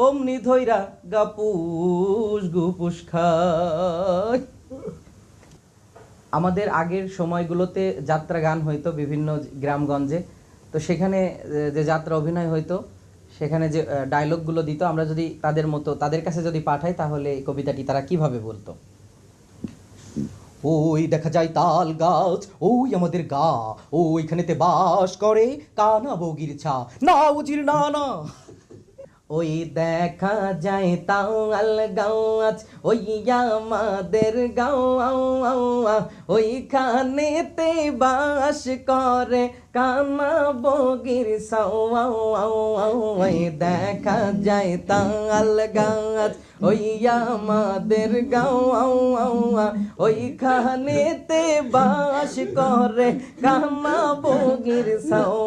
অমনি ধইরা গাপুস গুপুস খায়। আমাদের আগের সময়গুলোতে যাত্রা গান হইতো বিভিন্ন গ্রামগঞ্জে, তো সেখানে যে যাত্রা অভিনয় হইতো, সেখানে যে ডায়লগগুলো দিত, আমরা যদি তাদের মতো তাদের কাছে যদি পাঠাই তাহলে এই কবিতাটি তারা কিভাবে বলতো। ওই দেখা যায় তাল গাছ, ওই আমাদের গা, ওইখানেতে বাস করে কানা বগির ছা, না উজির না না। ওই দেখা যায় তাল গাছ, ওই আমাদের গাও, ওইখানেতে বাস করে কানা বগির সাও। ওই দেখা যায় তাল গাছ, ওই আমাদের গাও, ওইখানেতে বাস করে কানা বগির সাও।